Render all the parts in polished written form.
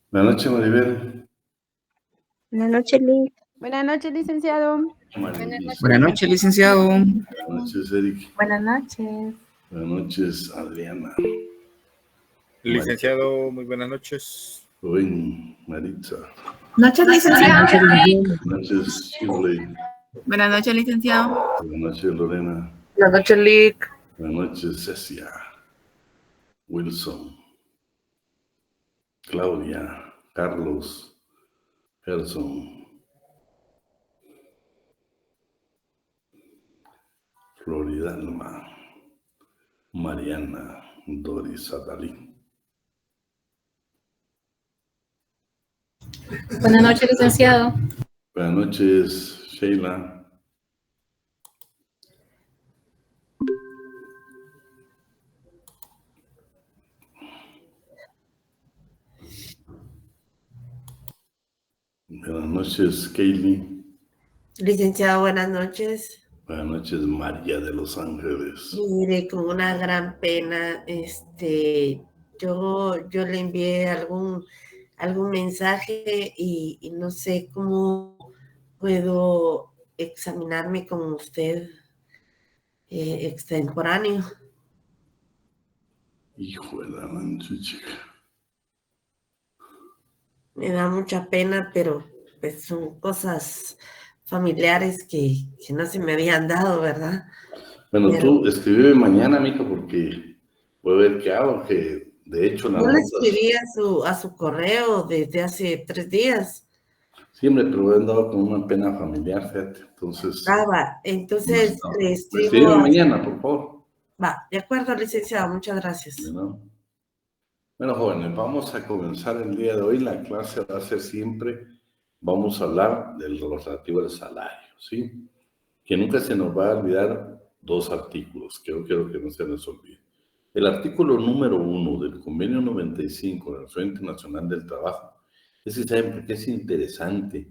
Buenas noches, Maribel. Buenas noches, Liz. Buenas noches, licenciado. Buenas noches, licenciado. Buenas noches, Eric. Buenas noches. Buenas noches, Adriana. Licenciado, muy buenas noches. Rubén, Maritza. Noches, licenciado. Buenas noches, Shirley. Buenas noches, licenciado. Buenas noches, Lorena. Buenas noches, Lick. Buenas noches, Cecia. Wilson. Claudia. Carlos. Gerson. Floridalma. Mariana. Doris Adalí. Buenas noches, licenciado. Buenas noches, Sheila. Buenas noches, Kaylee. Licenciado, buenas noches. Buenas noches, María de Los Ángeles. Mire, con una gran pena, yo le envié algún mensaje y no sé cómo puedo examinarme con usted extemporáneo. Hijo de la manchuchica. Me da mucha pena, pero pues son cosas familiares que no se me habían dado, ¿verdad? Bueno, Pero tú escribime mañana, mijo, porque voy a ver qué hago, que de hecho yo le escribí a su correo desde hace 3 días. Siempre, pero he andado con una pena familiar, fíjate, entonces... Entonces no. le escribo... Escríbeme mañana, por favor. Va, de acuerdo, licenciado, muchas gracias. Bueno, jóvenes, vamos a comenzar el día de hoy. La clase va a ser siempre, vamos a hablar de lo relativo al salario, ¿sí? Que nunca se nos va a olvidar 2 artículos, que yo quiero que no se nos olvide. El artículo número 1 del convenio 95 del Tratado Internacional del Trabajo, ¿saben por qué es interesante?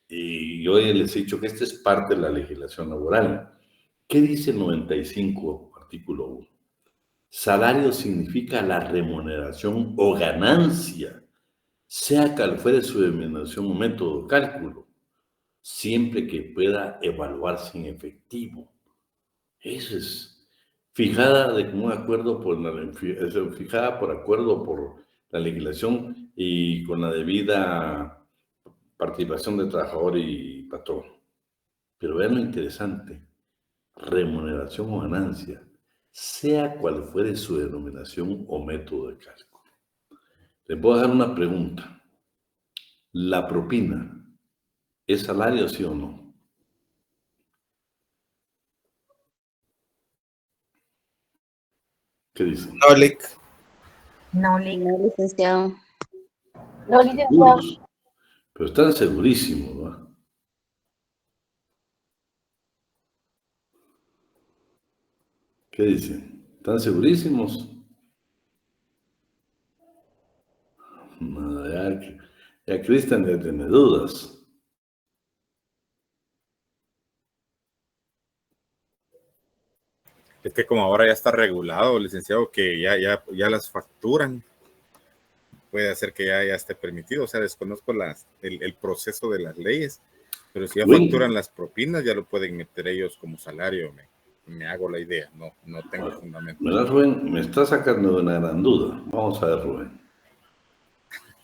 Y yo les he dicho que esta es parte de la legislación laboral. ¿Qué dice el 95, artículo 1? Salario significa la remuneración o ganancia, sea cual fuere su denominación o método de cálculo, siempre que pueda evaluarse en efectivo. Eso es fijada de común acuerdo fijada por acuerdo por la legislación y con la debida participación de trabajador y patrón. Pero vean lo interesante, remuneración o ganancia, sea cual fuere su denominación o método de cálculo. Les voy a dar una pregunta. ¿La propina es salario, sí o no? ¿Qué dicen? No, Lick. No, Lick. No, licenciado. No, licenciado. Pero están segurísimos, ¿no? ¿Qué dicen? ¿Están segurísimos? No, ya Cristian ya tiene dudas. Es que como ahora ya está regulado, licenciado, que ya las facturan, puede hacer que ya esté permitido. O sea, desconozco el proceso de las leyes, pero si ya facturan las propinas, ya lo pueden meter ellos como salario. Me hago la idea, no tengo fundamento. ¿Verdad, Rubén? Me está sacando de una gran duda. Vamos a ver, Rubén.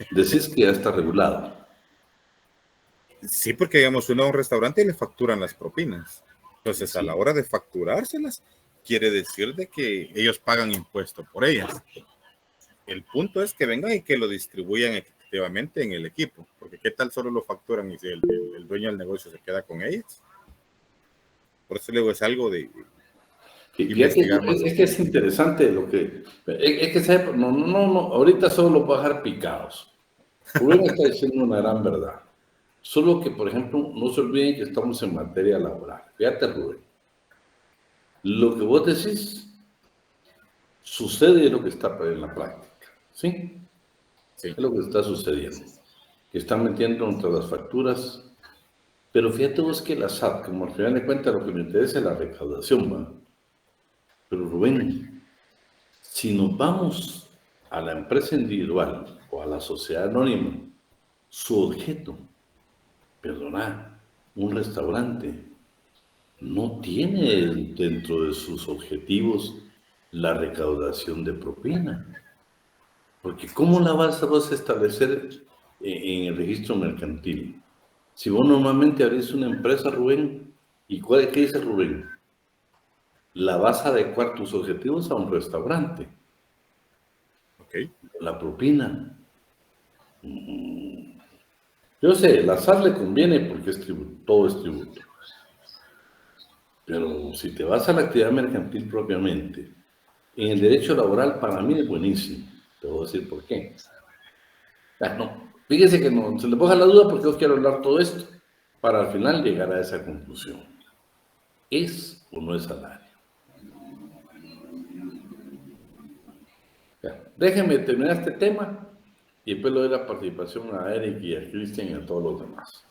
Decís que ya está regulado. Sí, porque digamos, uno a un restaurante y le facturan las propinas. Entonces, sí, a la hora de facturárselas, quiere decir de que ellos pagan impuesto por ellas. El punto es que vengan y que lo distribuyan equitativamente en el equipo, porque qué tal solo lo facturan y si el dueño del negocio se queda con ellas. Por eso luego es algo de investigar más. Es que es interesante lo que... Es que no, ahorita solo lo puedo dejar picados. Rubén está diciendo una gran verdad. Solo que, por ejemplo, no se olviden que estamos en materia laboral. Fíjate, Rubén. Lo que vos decís sucede, es lo que está en la práctica. ¿Sí? Sí. Es lo que está sucediendo. Que están metiendo entre las facturas. Pero fíjate vos que la SAT, como al final de cuentas lo que me interesa es la recaudación, ¿va? Pero Rubén, si nos vamos a la empresa individual o a la sociedad anónima su objeto. Perdona, un restaurante no tiene dentro de sus objetivos la recaudación de propina. Porque ¿cómo la vas a establecer en el registro mercantil? Si vos normalmente abrís una empresa, Rubén, ¿y qué dice Rubén? La vas a adecuar tus objetivos a un restaurante. Ok. La propina. Yo sé, la SAT le conviene porque es tributo, todo es tributo. Pero si te vas a la actividad mercantil propiamente, en el derecho laboral para mí es buenísimo. Te voy a decir por qué. No, fíjese que no se le ponga la duda porque yo quiero hablar todo esto para al final llegar a esa conclusión. ¿Es o no es salario? Ya, déjenme terminar este tema y después le doy la participación a Eric y a Cristian y a todos los demás.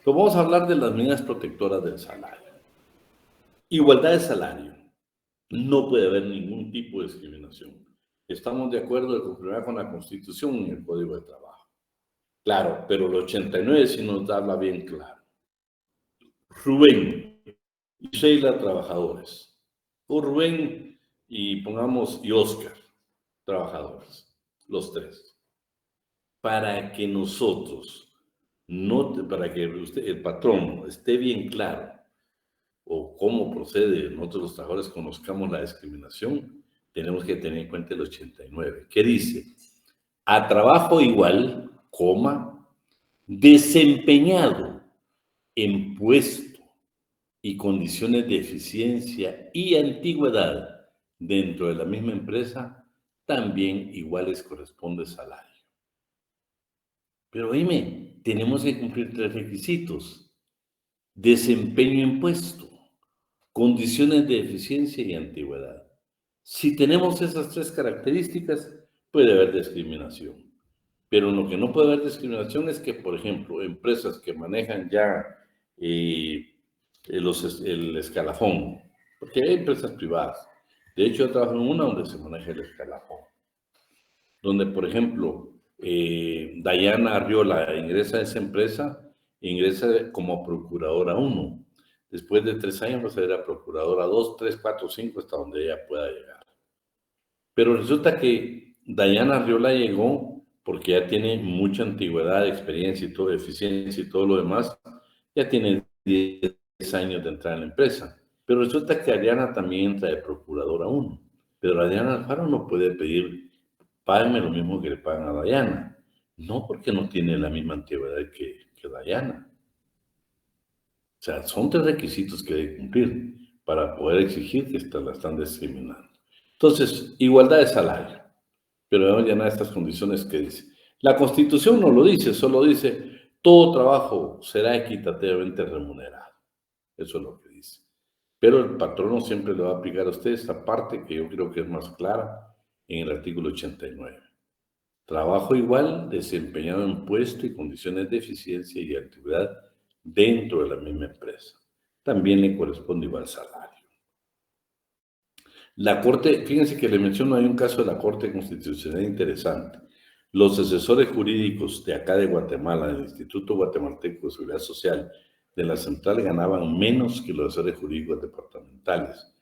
Pues vamos a hablar de las medidas protectoras del salario. Igualdad de salario. No puede haber ningún tipo de discriminación. Estamos de acuerdo de conformidad con la Constitución y el Código de Trabajo. Claro, pero el 89 sí nos habla bien claro. Rubén y Sheila, trabajadores. O Rubén y pongamos y Oscar, trabajadores. Los tres. Para que nosotros, para que usted, el patrón, esté bien claro o cómo procede, nosotros los trabajadores conozcamos la discriminación, tenemos que tener en cuenta el 89. ¿Qué dice? A trabajo igual, coma, desempeñado en puesto y condiciones de eficiencia y antigüedad dentro de la misma empresa, también iguales corresponde salario. Pero dime, tenemos que cumplir 3 requisitos. Desempeño en puesto, condiciones de eficiencia y antigüedad. Si tenemos esas 3 características, puede haber discriminación. Pero lo que no puede haber discriminación es que, por ejemplo, empresas que manejan ya el escalafón, porque hay empresas privadas. De hecho, yo trabajo en una donde se maneja el escalafón. Donde, por ejemplo, Dayana Arriola ingresa a esa empresa, ingresa como procuradora 1. Después de 3 años va a ser a procuradora 2, 3, 4, 5, hasta donde ella pueda llegar. Pero resulta que Dayana Arriola llegó porque ya tiene mucha antigüedad, experiencia y todo, eficiencia y todo lo demás. Ya tiene 10 años de entrar en la empresa. Pero resulta que Ariana también entra de procuradora 1. Pero Ariana Alfaro no puede pedir, págame lo mismo que le pagan a Dayana. No, porque no tiene la misma antigüedad que Dayana. O sea, son 3 requisitos que debe cumplir para poder exigir que la están discriminando. Entonces, igualdad de salario. Pero debemos llenar estas condiciones que dice. La Constitución no lo dice, solo dice todo trabajo será equitativamente remunerado. Eso es lo que dice. Pero el patrono siempre le va a aplicar a usted esta parte que yo creo que es más clara en el artículo 89. Trabajo igual, desempeñado en puesto y condiciones de eficiencia y actividad dentro de la misma empresa. También le corresponde igual salario. La Corte, fíjense que le menciono, hay un caso de la Corte Constitucional interesante. Los asesores jurídicos de acá de Guatemala, del Instituto Guatemalteco de Seguridad Social, de la central, ganaban menos que los asesores jurídicos departamentales.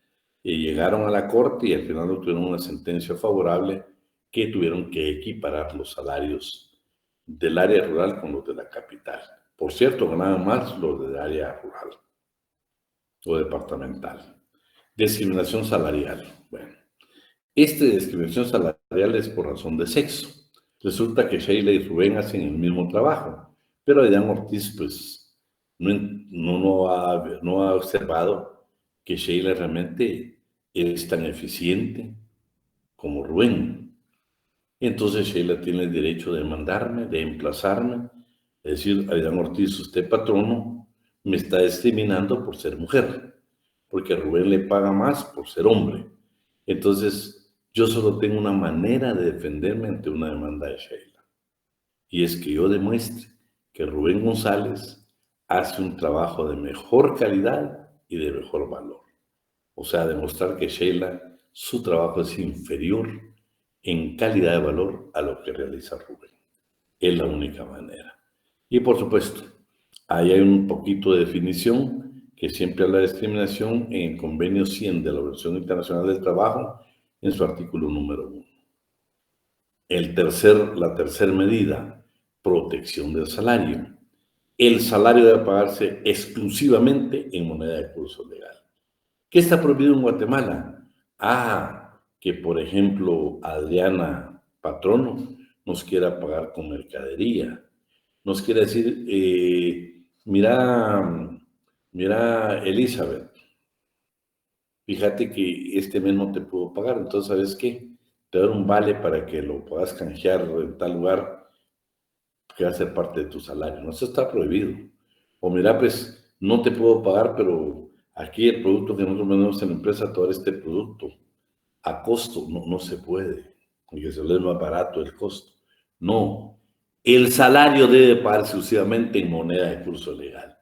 Y llegaron a la Corte y al final obtuvieron una sentencia favorable que tuvieron que equiparar los salarios del área rural con los de la capital. Por cierto, ganaban más los del área rural o departamental. Discriminación salarial. Bueno, discriminación salarial es por razón de sexo. Resulta que Sheila y Rubén hacen el mismo trabajo, pero Adrián Ortiz, pues, no ha observado que Sheila realmente es tan eficiente como Rubén. Entonces Sheila tiene el derecho de demandarme, de emplazarme, es decir, Adrián Ortiz, usted patrono, me está discriminando por ser mujer, porque Rubén le paga más por ser hombre. Entonces, yo solo tengo una manera de defenderme ante una demanda de Sheila. Y es que yo demuestre que Rubén González hace un trabajo de mejor calidad y de mejor valor. O sea, demostrar que Sheila, su trabajo es inferior en calidad de valor a lo que realiza Rubén. Es la única manera. Y por supuesto, ahí hay un poquito de definición que siempre habla de discriminación en el convenio 100 de la Organización Internacional del Trabajo en su artículo número 1. La tercera medida, protección del salario. El salario debe pagarse exclusivamente en moneda de curso legal. ¿Qué está prohibido en Guatemala? Que por ejemplo Adriana Patrono nos quiera pagar con mercadería. Nos quiere decir, mira Elizabeth, fíjate que este mes no te puedo pagar, entonces ¿sabes qué? Te doy un vale para que lo puedas canjear en tal lugar que va a ser parte de tu salario. No, eso está prohibido. O mira, pues no te puedo pagar, pero aquí el producto que nosotros vendemos en la empresa, todo este producto a costo, no se puede, porque se le es más barato el costo. No, el salario debe pagar exclusivamente en moneda de curso legal.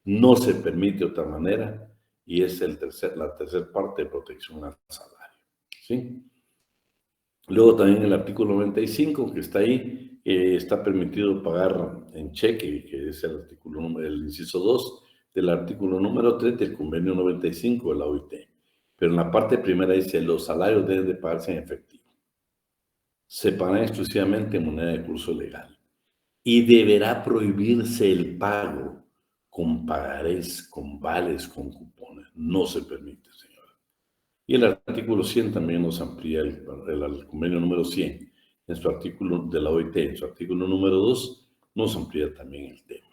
No se permite otra manera y es la tercera parte de protección al salario. ¿Sí? Luego también el artículo 95 que está ahí, está permitido pagar en cheque, que es el inciso 2 del artículo número 3 del convenio 95 de la OIT. Pero en la parte primera dice, los salarios deben de pagarse en efectivo. Se pagan exclusivamente en moneda de curso legal. Y deberá prohibirse el pago con pagarés, con vales, con cupones. No se permite, señora. Y el artículo 100 también nos amplía el convenio número 100, en su artículo de la OIT, en su artículo número 2, nos amplía también el tema.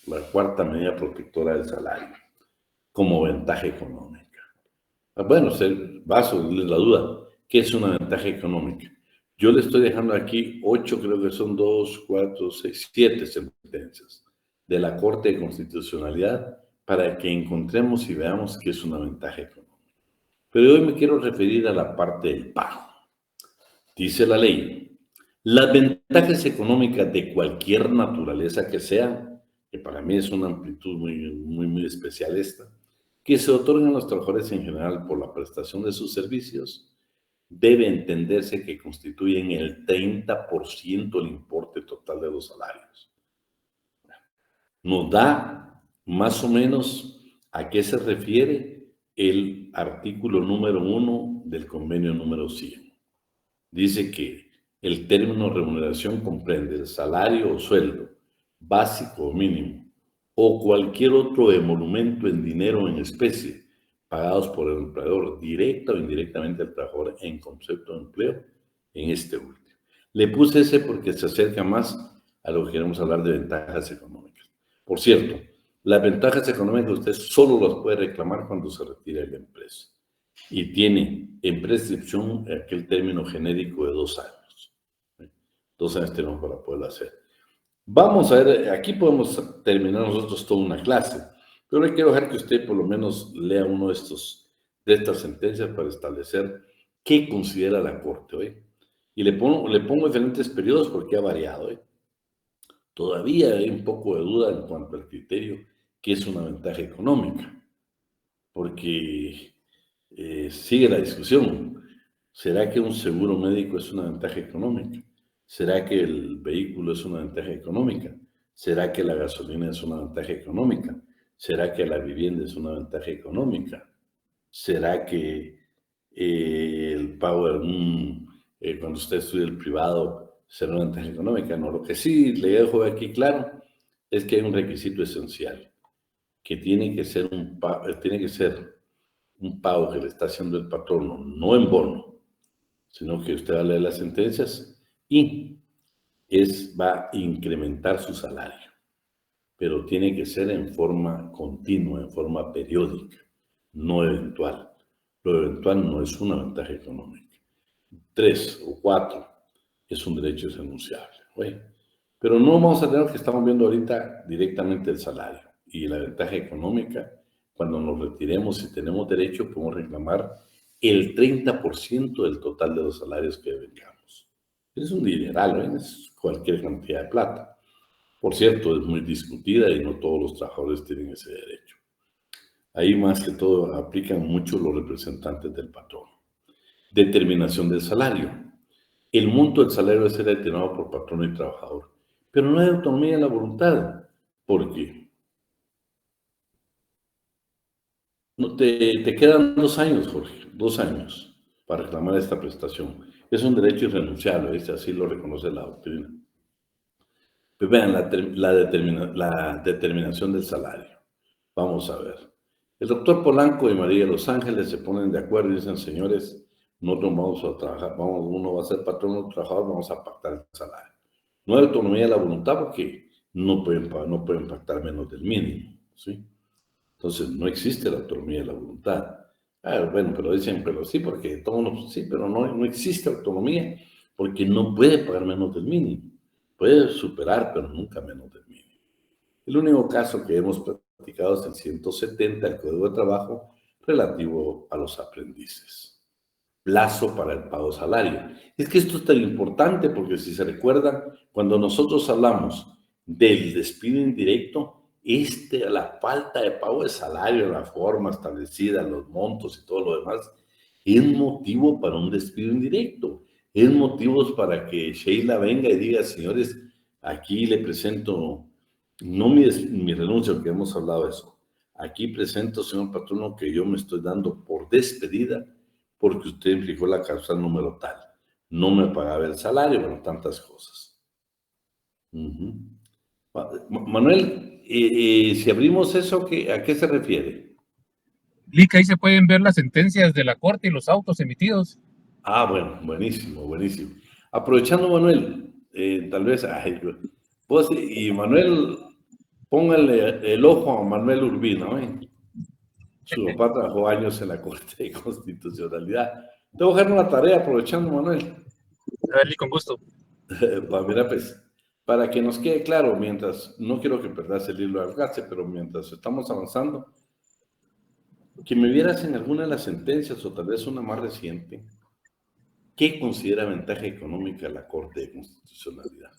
La cuarta medida protectora del salario, como ventaja económica. Bueno, va a surgir la duda, ¿qué es una ventaja económica? Yo le estoy dejando aquí 8, creo que son 2, 4, 6, 7 sentencias de la Corte de Constitucionalidad para que encontremos y veamos qué es una ventaja económica. Pero hoy me quiero referir a la parte del pago. Dice la ley, las ventajas económicas de cualquier naturaleza que sean, que para mí es una amplitud muy especial esta, que se otorgan a los trabajadores en general por la prestación de sus servicios, debe entenderse que constituyen el 30% del importe total de los salarios. Nos da más o menos a qué se refiere el artículo número 1 del convenio número 100. Dice que el término remuneración comprende el salario o sueldo básico o mínimo o cualquier otro emolumento en dinero o en especie pagados por el empleador directa o indirectamente al trabajador en concepto de empleo en este último. Le puse ese porque se acerca más a lo que queremos hablar de ventajas económicas. Por cierto, las ventajas económicas usted solo las puede reclamar cuando se retire de la empresa y tiene en prescripción aquel término genérico de 2 años. 2 años tenemos para poderlo hacer. Vamos a ver, aquí podemos terminar nosotros toda una clase, pero le quiero dejar que usted por lo menos lea uno de estas sentencias para establecer qué considera la Corte hoy. Y le pongo diferentes periodos porque ha variado. Todavía hay un poco de duda en cuanto al criterio que es una ventaja económica, porque sigue la discusión. ¿Será que un seguro médico es una ventaja económica? ¿Será que el vehículo es una ventaja económica? ¿Será que la gasolina es una ventaja económica? ¿Será que la vivienda es una ventaja económica? ¿Será que el pago cuando usted estudia el privado será una ventaja económica? No, lo que sí le dejo aquí claro es que hay un requisito esencial, que tiene que ser un pago que le está haciendo el patrono, no en bono, sino que usted va a leer las sentencias y va a incrementar su salario, pero tiene que ser en forma continua, en forma periódica, no eventual. Lo eventual no es una ventaja económica. 3 o 4 es un derecho irrenunciable. Pero no vamos a tener que estamos viendo ahorita directamente el salario y la ventaja económica. Cuando nos retiremos y tenemos derecho, podemos reclamar el 30% del total de los salarios que vengamos. Es un dineral, es cualquier cantidad de plata. Por cierto, es muy discutida y no todos los trabajadores tienen ese derecho. Ahí más que todo aplican mucho los representantes del patrón. Determinación del salario. El monto del salario debe ser determinado por patrón y trabajador. Pero no hay autonomía en la voluntad. ¿Por qué? No, te quedan 2 años, Jorge, 2 años para reclamar esta prestación. Es un derecho irrenunciable, así lo reconoce la doctrina. Pues vean la determinación del salario. Vamos a ver. El doctor Polanco y María de los Ángeles se ponen de acuerdo y dicen, señores, nosotros vamos a trabajar, uno va a ser patrón, otro trabajador, vamos a pactar el salario. No hay autonomía de la voluntad porque no pueden pactar menos del mínimo, ¿sí? Entonces, no existe la autonomía de la voluntad. Bueno, pero dicen, pero sí, porque todo uno, sí, pero no existe autonomía porque no puede pagar menos del mínimo. Puede superar, pero nunca menos del mínimo. El único caso que hemos platicado es el 170 del Código de Trabajo relativo a los aprendices. Plazo para el pago de salario. Es que esto es tan importante porque si se recuerdan, cuando nosotros hablamos del despido indirecto, la falta de pago de salario, la forma establecida, los montos y todo lo demás, es motivo para un despido indirecto. Es motivos para que Sheila venga y diga, señores, aquí le presento, no mi renuncia, porque hemos hablado de eso. Aquí presento, señor patrono, que yo me estoy dando por despedida porque usted implicó la causa número tal. No me pagaba el salario, bueno, tantas cosas. Manuel, si abrimos eso, ¿a qué se refiere? Lic, ahí se pueden ver las sentencias de la Corte y los autos emitidos. Bueno, buenísimo, buenísimo. Aprovechando, Manuel, tal vez, vos y Manuel, póngale el ojo a Manuel Urbina, ¿eh? Su papá trabajó años en la Corte de Constitucionalidad. Te voy a dejar una tarea aprovechando, Manuel. A ver, Lic, con gusto. Mira, pues, para que nos quede claro, mientras, no quiero que perdas el hilo al gaste, pero mientras estamos avanzando, que me vieras en alguna de las sentencias, o tal vez una más reciente, ¿qué considera ventaja económica la Corte de Constitucionalidad?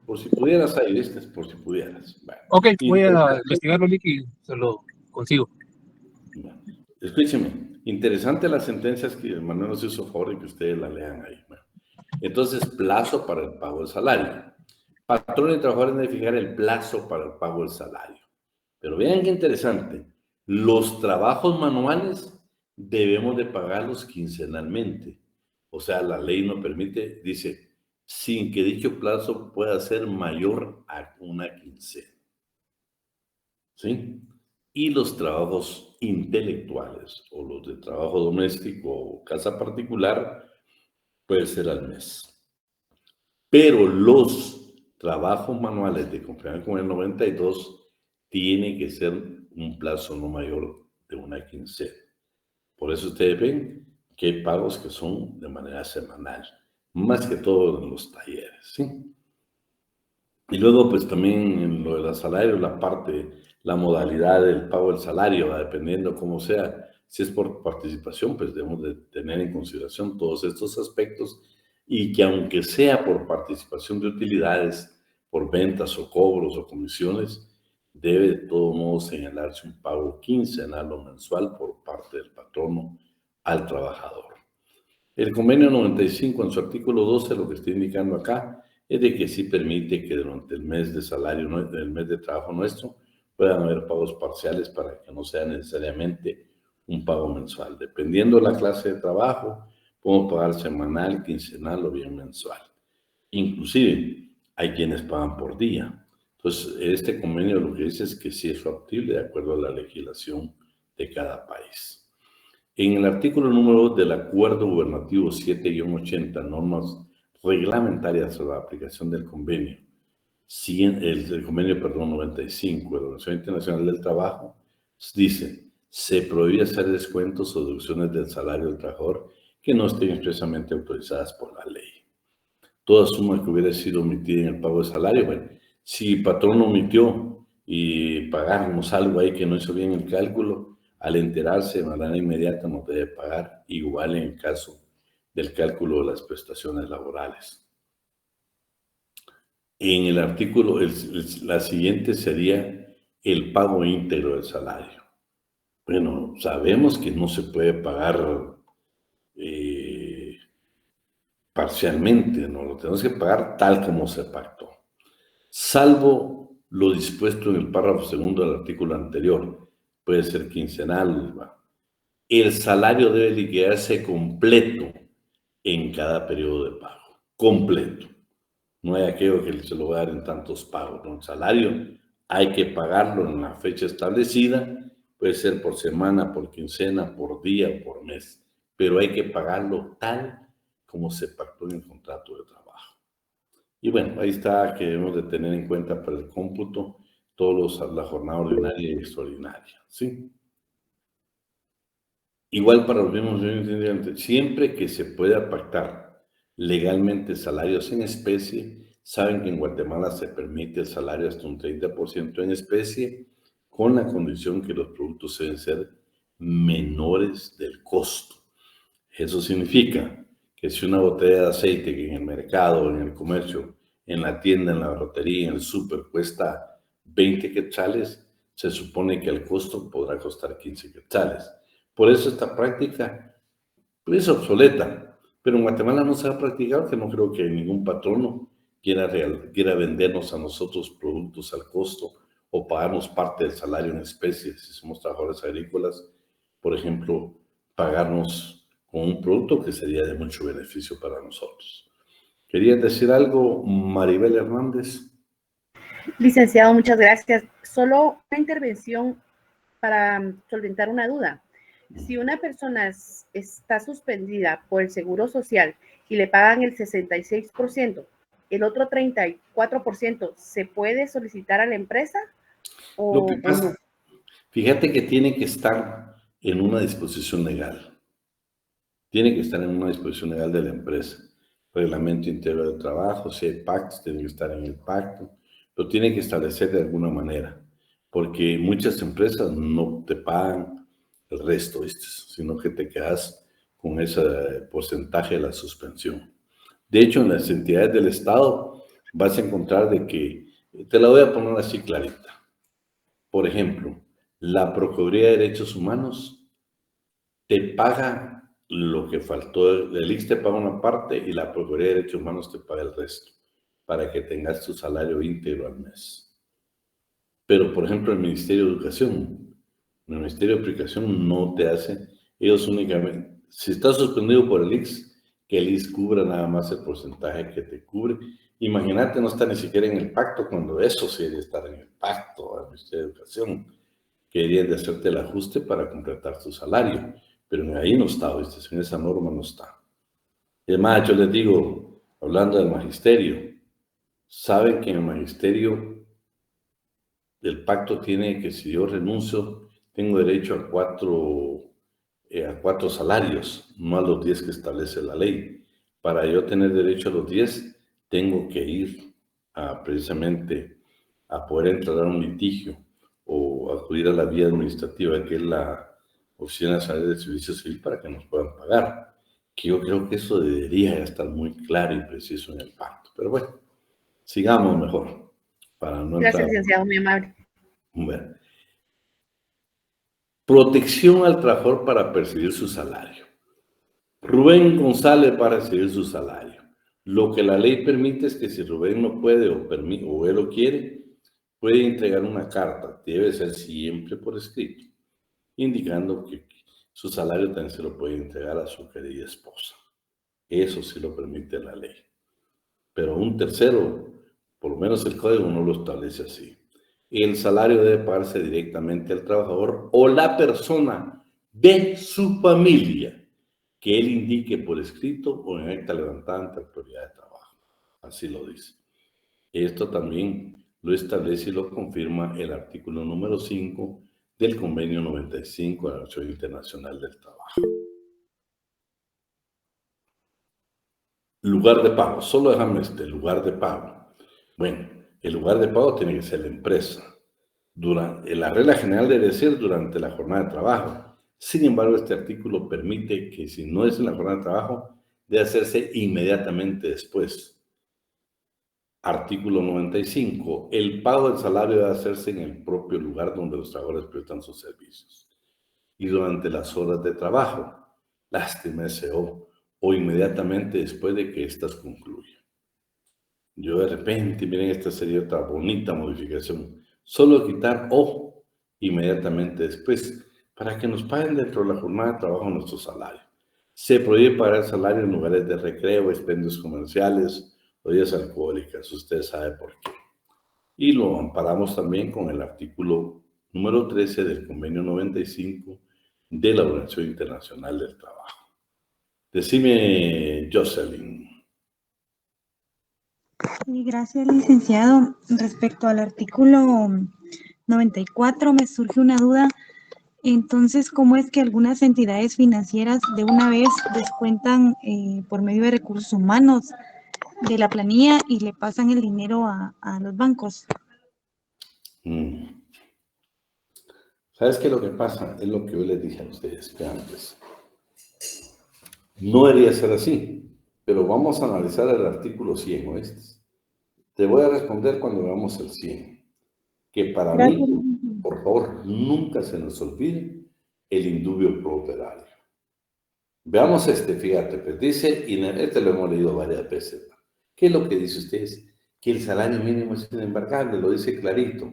Por si pudieras ahí, ¿viste? Por si pudieras. Bueno, ok, voy a investigarlo, Lic, y se lo consigo. Bueno, escúcheme, interesante las sentencias que Manuel nos hizo favor de que ustedes la lean ahí. Bueno, entonces, plazo para el pago del salario. Patrón y trabajadores deben fijar el plazo para el pago del salario. Pero vean qué interesante. Los trabajos manuales debemos de pagarlos quincenalmente. O sea, la ley no permite, dice, sin que dicho plazo pueda ser mayor a una quincena. ¿Sí? Y los trabajos intelectuales o los de trabajo doméstico o casa particular puede ser al mes. Pero los trabajos manuales de conformidad con el 92 tiene que ser un plazo no mayor de una quincena. Por eso ustedes ven que hay pagos que son de manera semanal, más que todo en los talleres, ¿sí? Y luego, pues también en lo de los salarios, la modalidad del pago del salario, dependiendo cómo sea, si es por participación, pues debemos de tener en consideración todos estos aspectos y que aunque sea por participación de utilidades, por ventas o cobros o comisiones, debe de todo modo señalarse un pago quincenal o mensual por parte del patrono al trabajador. El convenio 95 en su artículo 12 lo que está indicando acá es de que sí permite que durante el mes de salario, el mes de trabajo nuestro, puedan haber pagos parciales para que no sea necesariamente un pago mensual. Dependiendo de la clase de trabajo, podemos pagar semanal, quincenal o bien mensual. Inclusive, hay quienes pagan por día. Entonces, este convenio lo que dice es que sí es factible de acuerdo a la legislación de cada país. En el artículo número 2 del Acuerdo Gubernativo 7-80, normas reglamentarias sobre la aplicación del convenio, el convenio 95 de la Organización Internacional del Trabajo, dice, se prohíbe hacer descuentos o deducciones del salario del trabajador que no estén expresamente autorizadas por la ley. Toda suma que hubiera sido omitida en el pago de salario, bueno, si el patrón omitió y pagamos algo ahí que no hizo bien el cálculo, al enterarse de manera inmediata nos debe pagar, igual en el caso del cálculo de las prestaciones laborales. En el artículo, la siguiente sería el pago íntegro del salario. Bueno, sabemos que no se puede pagar parcialmente, no lo tenemos que pagar tal como se pactó, salvo lo dispuesto en el párrafo segundo del artículo anterior, puede ser quincenal, ¿va? El salario debe liquidarse completo en cada periodo de pago, completo. No hay aquello que se lo va a dar en tantos pagos, ¿no? El salario hay que pagarlo en la fecha establecida, puede ser por semana, por quincena, por día o por mes, pero hay que pagarlo tal como se pactó en el contrato de trabajo. Y bueno, ahí está que debemos de tener en cuenta para el cómputo la jornada ordinaria y extraordinaria, ¿sí? Igual para los mismos, siempre que se pueda pactar legalmente salarios en especie, saben que en Guatemala se permite el salario hasta un 30% en especie, con la condición que los productos deben ser menores del costo. Eso significa que si una botella de aceite que en el mercado, en el comercio, en la tienda, en la barrotería, en el súper cuesta 20 quetzales, se supone que el costo podrá costar 15 quetzales. Por eso esta práctica es obsoleta, pero en Guatemala no se ha practicado, que no creo que ningún patrono quiera vendernos a nosotros productos al costo o pagarnos parte del salario en especie, si somos trabajadores agrícolas, por ejemplo, pagarnos con un producto que sería de mucho beneficio para nosotros. ¿Querías decir algo, Maribel Hernández? Licenciado, muchas gracias. Solo una intervención para solventar una duda. Si una persona está suspendida por el Seguro Social y le pagan el 66%, el otro 34%, ¿se puede solicitar a la empresa? Lo que pasa, fíjate que tiene que estar en una disposición legal. Tiene que estar en una disposición legal de la empresa. Reglamento interior de trabajo, si hay pactos, tiene que estar en el pacto. Lo tiene que establecer de alguna manera, porque muchas empresas no te pagan el resto, ¿viste? Sino que te quedas con ese porcentaje de la suspensión. De hecho, en las entidades del Estado vas a encontrar de que, te la voy a poner así clarita. Por ejemplo, la Procuraduría de Derechos Humanos te paga lo que faltó, el IX te paga una parte y la Procuraduría de Derechos Humanos te paga el resto, para que tengas tu salario íntegro al mes. Pero, por ejemplo, el Ministerio de Educación, el Ministerio de Educación no te hace, ellos únicamente, si estás suspendido por el IX, que el IX cubra nada más el porcentaje que te cubre. Imagínate, no está ni siquiera en el pacto, cuando eso sí debe estar en el pacto del Ministerio de Educación. Querían de hacerte el ajuste para completar tu salario, pero ahí no está, ¿viste? En esa norma no está. Y además, yo les digo, hablando del magisterio, saben que en el magisterio el pacto tiene que, si yo renuncio, tengo derecho a cuatro salarios, no a los 10 que establece la ley. Para yo tener derecho a los 10, tengo que ir precisamente a poder entrar a un litigio o acudir a la vía administrativa, que es la Oficina Nacional de Servicio Civil, para que nos puedan pagar. Que yo creo que eso debería estar muy claro y preciso en el pacto. Pero bueno, sigamos mejor. Para no Gracias, licenciado, muy amable. Bueno. Protección al trabajador para percibir su salario. Rubén González para recibir su salario. Lo que la ley permite es que si Rubén no puede o él lo quiere, puede entregar una carta, debe ser siempre por escrito, indicando que su salario también se lo puede entregar a su querida esposa. Eso sí lo permite la ley. Pero un tercero, por lo menos el código no lo establece así. El salario debe pagarse directamente al trabajador o la persona de su familia que él indique por escrito o en acta levantada ante autoridad de trabajo. Así lo dice. Esto también lo establece y lo confirma el artículo número 5 del Convenio 95 de la Organización Internacional del Trabajo. Lugar de pago. Solo déjame lugar de pago. Bueno, el lugar de pago tiene que ser la empresa. La regla general debe ser durante la jornada de trabajo. Sin embargo, este artículo permite que si no es en la jornada de trabajo, debe hacerse inmediatamente después. Artículo 95. El pago del salario debe hacerse en el propio lugar donde los trabajadores prestan sus servicios. Y durante las horas de trabajo. Lástima ese o inmediatamente después de que éstas concluyan. Yo de repente, miren, esta sería otra bonita modificación. Solo quitar o inmediatamente después, para que nos paguen dentro de la jornada de trabajo nuestro salario. Se prohíbe pagar salario en lugares de recreo, expendios comerciales o días alcohólicas. Usted sabe por qué. Y lo amparamos también con el artículo número 13 del convenio 95 de la Organización Internacional del Trabajo. Decime, Jocelyn. Sí, gracias, licenciado. Respecto al artículo 94, me surge una duda. Entonces, ¿cómo es que algunas entidades financieras de una vez descuentan por medio de recursos humanos de la planilla y le pasan el dinero a los bancos? ¿Sabes qué es lo que pasa? Es lo que yo les dije a ustedes que antes. No debería ser así, pero vamos a analizar el artículo 100, ¿oíste? Te voy a responder cuando veamos el 100. Que para mí, por favor, nunca se nos olvide el indubio pro operario. Veamos fíjate, pues dice, y este lo hemos leído varias veces. ¿Qué es lo que dice ustedes? Que el salario mínimo es inembargable, lo dice clarito.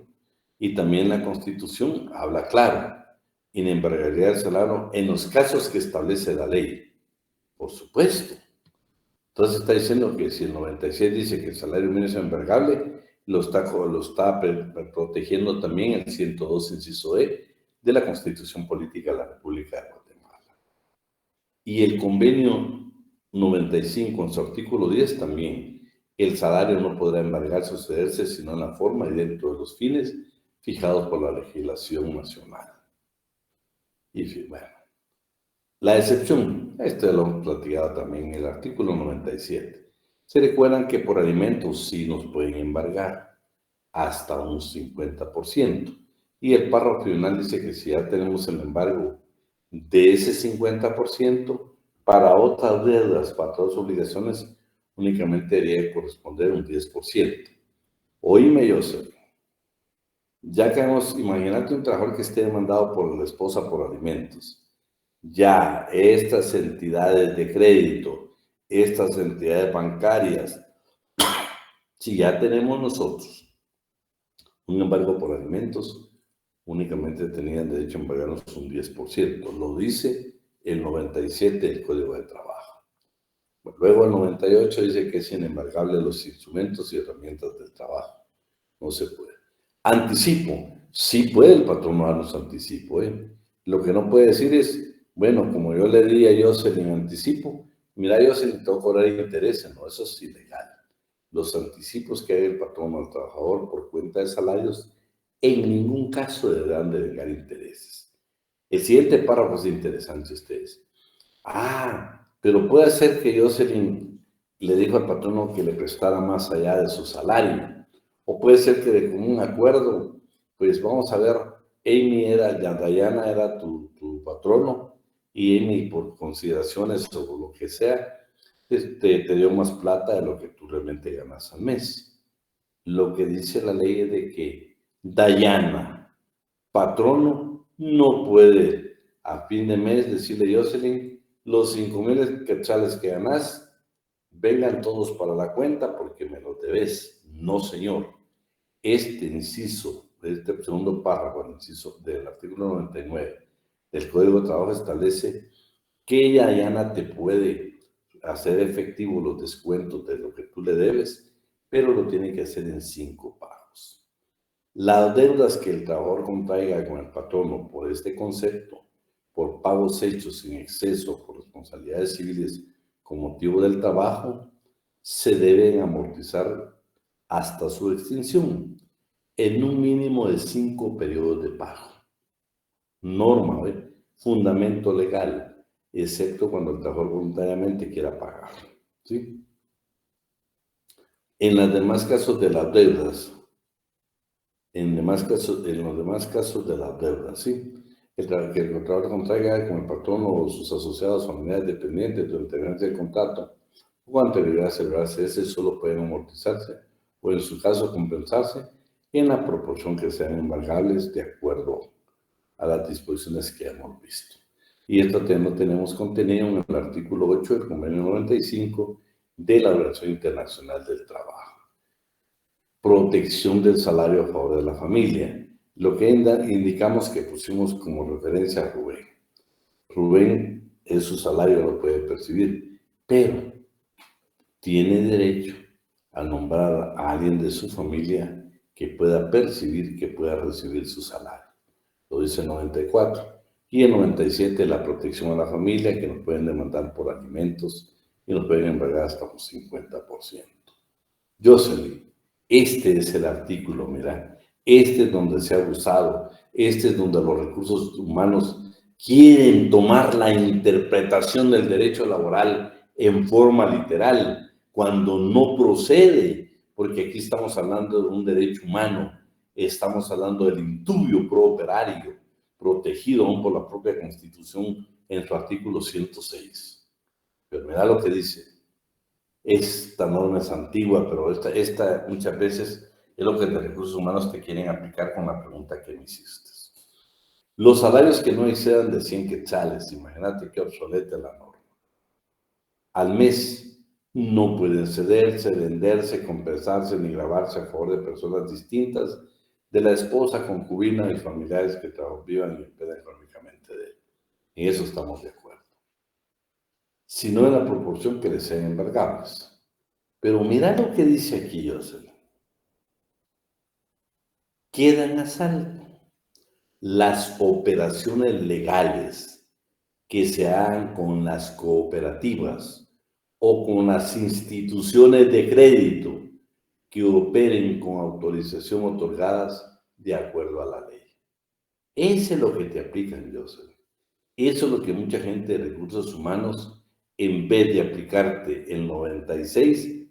Y también la Constitución habla claro. Inembargabilidad del salario en los casos que establece la ley. Por supuesto. Entonces está diciendo que si el 96 dice que el salario mínimo es inembargable, lo está protegiendo también el 102, inciso E, de la Constitución Política de la República de Guatemala. Y el convenio 95, en su artículo 10 también, el salario no podrá embargarse o cederse sino en la forma y dentro de los fines fijados por la legislación nacional. Y bueno, la excepción, esto lo hemos platicado también en el artículo 97. Se recuerdan que por alimentos sí nos pueden embargar hasta un 50%. Y el párrafo final dice que si ya tenemos el embargo de ese 50%, para otras deudas, para otras obligaciones, únicamente debería corresponder un 10%. Oíme, Joseph, ya que imagínate un trabajador que esté demandado por la esposa por alimentos. Ya estas entidades de crédito, estas entidades bancarias, si ya tenemos nosotros un embargo por alimentos, únicamente tenían derecho a embargarnos un 10%. Lo dice el 97 del Código de Trabajo. Luego el 98 dice que es inembargable los instrumentos y herramientas del trabajo. No se puede. Anticipo. Sí puede el patrón darnos anticipo. Lo que no puede decir es, bueno, como yo le di a Jocelyn anticipo, mira, Jocelyn, te voy a cobrar intereses. No, eso es ilegal. Los anticipos que haga el patrón al trabajador por cuenta de salarios en ningún caso deberán de vengar intereses. El siguiente párrafo es interesante, ustedes. Pero puede ser que Jocelyn le dijo al patrono que le prestara más allá de su salario. O puede ser que de común acuerdo, pues vamos a ver, Dayana era tu patrono, y Amy, por consideraciones o lo que sea, te dio más plata de lo que tú realmente ganas al mes. Lo que dice la ley es de que Dayana, patrono, no puede a fin de mes decirle, Jocelyn, los 5,000 quetzales que ganas, vengan todos para la cuenta porque me los debes. No, señor. Este inciso, este segundo párrafo, el inciso del artículo 99 del Código de Trabajo establece que Dayana te puede hacer efectivo los descuentos de lo que tú le debes, pero lo tiene que hacer en 5 pagos. Las deudas que el trabajador contraiga con el patrono por este concepto, por pagos hechos sin exceso, por responsabilidades civiles con motivo del trabajo, se deben amortizar hasta su extinción en un mínimo de 5 periodos de pago. Norma, fundamento legal, excepto cuando el trabajador voluntariamente quiera pagar, ¿sí? En los demás casos de las deudas, ¿sí? Que el trabajador contraiga con el patrón o sus asociados, familiares dependientes durante el del contrato o anterioridad a celebrarse, ese solo pueden amortizarse o en su caso compensarse en la proporción que sean embargables de acuerdo a las disposiciones que hemos visto. Y esto lo tenemos contenido en el artículo 8 del convenio 95 de la Organización Internacional del Trabajo. Protección del salario a favor de la familia. Lo que indicamos que pusimos como referencia a Rubén. Rubén, su salario lo puede percibir, pero tiene derecho a nombrar a alguien de su familia que pueda percibir, que pueda recibir su salario. Lo dice el 94. Y el 97, la protección a la familia, que nos pueden demandar por alimentos y nos pueden embargar hasta un 50%. Jocelyn, este es el artículo, mira. Este es donde se ha abusado. Este es donde los recursos humanos quieren tomar la interpretación del derecho laboral en forma literal, cuando no procede, porque aquí estamos hablando de un derecho humano, estamos hablando del indubio pro operario, protegido aún por la propia Constitución en su artículo 106. Pero mira lo que dice. Esta norma es antigua, pero esta muchas veces es lo que de recursos humanos te quieren aplicar con la pregunta que me hiciste. Los salarios que no excedan de 100 quetzales, imagínate qué obsoleta la norma. Al mes no pueden cederse, venderse, compensarse ni gravarse a favor de personas distintas de la esposa, concubina y familiares que vivan y dependan económicamente de él. En eso estamos de acuerdo. Sino en la proporción que les sean embargables. Pero mira lo que dice aquí, José. Quedan a salvo las operaciones legales que se hagan con las cooperativas o con las instituciones de crédito que operen con autorización otorgadas de acuerdo a la ley. Eso es lo que te aplican, Joseph. Eso es lo que mucha gente de recursos humanos, en vez de aplicarte el 96,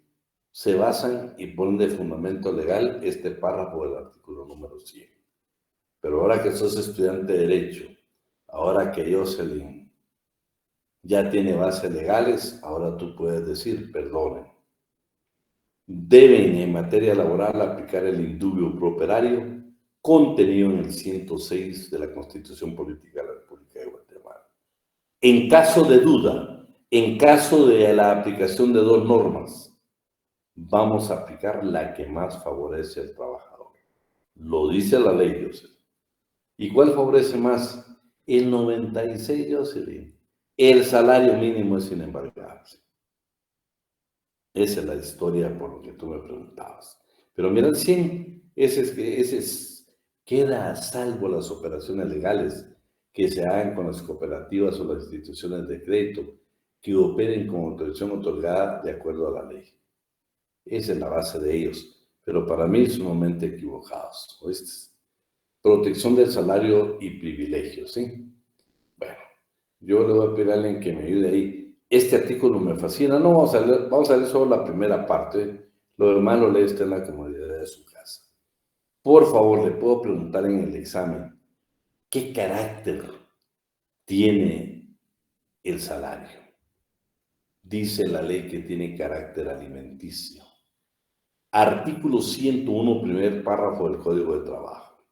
se basan y ponen de fundamento legal este párrafo del artículo número 100. Pero ahora que sos estudiante de Derecho, ahora que Jocelyn ya tiene bases legales, ahora tú puedes decir, perdonen. Deben en materia laboral aplicar el indubio pro operario contenido en el 106 de la Constitución Política de la República de Guatemala. En caso de duda, en caso de la aplicación de dos normas, vamos a aplicar la que más favorece al trabajador. Lo dice la ley, José. ¿Y cuál favorece más? El 96, Jocelyn. El salario mínimo es inembargable. Esa es la historia por lo que tú me preguntabas. Pero mira el 100, queda a salvo las operaciones legales que se hagan con las cooperativas o las instituciones de crédito que operen con autorización otorgada de acuerdo a la ley. Esa es la base de ellos, pero para mí sumamente equivocados, ¿oíste? Protección del salario y privilegios, ¿sí? Bueno, yo le voy a pedir a alguien que me ayude ahí. Este artículo me fascina. No, vamos a leer solo la primera parte. Lo demás lo lee usted en la comodidad de su casa. Por favor, le puedo preguntar en el examen, ¿qué carácter tiene el salario? Dice la ley que tiene carácter alimenticio. Artículo 101, primer párrafo del Código de Trabajo.